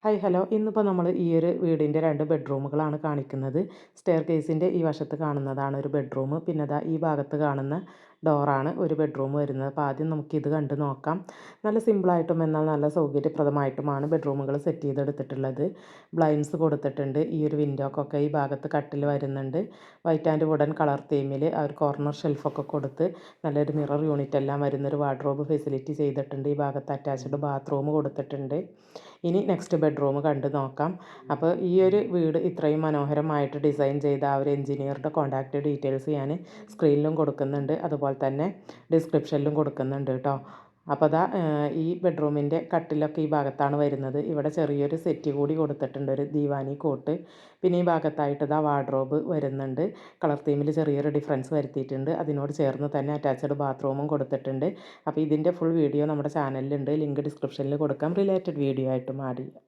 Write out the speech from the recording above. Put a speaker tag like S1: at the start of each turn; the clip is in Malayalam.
S1: ഹായ് ഹലോ ഇന്നിപ്പോൾ നമ്മൾ ഈ ഒരു വീടിൻ്റെ 2 ബെഡ്റൂമുകളാണ് കാണിക്കുന്നത്. സ്റ്റെയർ കേസിൻ്റെ ഈ വശത്ത് കാണുന്നതാണ് ഒരു ബെഡ്റൂം. പിന്നെ ദാ ഈ ഭാഗത്ത് കാണുന്ന ഡോറാണ് ഒരു ബെഡ്റൂം വരുന്നത്. അപ്പോൾ ആദ്യം നമുക്കിത് കണ്ട് നോക്കാം. നല്ല സിമ്പിളായിട്ടും എന്നാൽ നല്ല സൗകര്യപ്രദമായിട്ടുമാണ് ബെഡ്റൂമുകൾ സെറ്റ് ചെയ്തെടുത്തിട്ടുള്ളത്. ബ്ലൈൻഡ്സ് കൊടുത്തിട്ടുണ്ട്. ഈ ഒരു വിൻഡോക്കൊക്കെ ഈ ഭാഗത്ത് കട്ടിൽ വരുന്നുണ്ട്. വൈറ്റ് ആൻഡ് വുഡൻ കളർ തീമിൽ ആ ഒരു കോർണർ ഷെൽഫൊക്കെ കൊടുത്ത് നല്ലൊരു മിറർ യൂണിറ്റ് എല്ലാം വരുന്നൊരു വാർഡ്രോബ് ഫെസിലിറ്റി ചെയ്തിട്ടുണ്ട്. ഈ ഭാഗത്ത് അറ്റാച്ച്ഡ് ബാത്റൂം കൊടുത്തിട്ടുണ്ട്. ഇനി നെക്സ്റ്റ് ബെഡ്റൂം കണ്ട് നോക്കാം. അപ്പോൾ ഈ ഒരു വീട് ഇത്രയും മനോഹരമായിട്ട് ഡിസൈൻ ചെയ്ത ആ ഒരു എഞ്ചിനീയറുടെ കോൺടാക്റ്റ് ഡീറ്റെയിൽസ് ഞാൻ സ്ക്രീനിലും കൊടുക്കുന്നുണ്ട്, അതുപോലെ തന്നെ ഡിസ്ക്രിപ്ഷനിലും കൊടുക്കുന്നുണ്ട് കേട്ടോ. അപ്പോൾ ദാ ഈ ബെഡ്റൂമിൻ്റെ കട്ടിലൊക്കെ ഈ ഭാഗത്താണ് വരുന്നത്. ഇവിടെ ചെറിയൊരു സെറ്റ് കൂടി കൊടുത്തിട്ടുണ്ട്, ഒരു ദീവാനി കോട്ട്. പിന്നെ ഈ ഭാഗത്തായിട്ട് ദാ വാർഡ്രോബ് വരുന്നുണ്ട്. കളർ തീമിൽ ചെറിയൊരു ഡിഫറൻസ് വരുത്തിയിട്ടുണ്ട്. അതിനോട് ചേർന്ന് തന്നെ അറ്റാച്ച്ഡ് ബാത്റൂമും കൊടുത്തിട്ടുണ്ട്. അപ്പോൾ ഇതിൻ്റെ ഫുൾ വീഡിയോ നമ്മുടെ ചാനലിലുണ്ട്. ലിങ്ക് ഡിസ്ക്രിപ്ഷനിൽ കൊടുക്കാം. റിലേറ്റഡ് വീഡിയോ ആയിട്ടും ആഡ് ചെയ്യാം.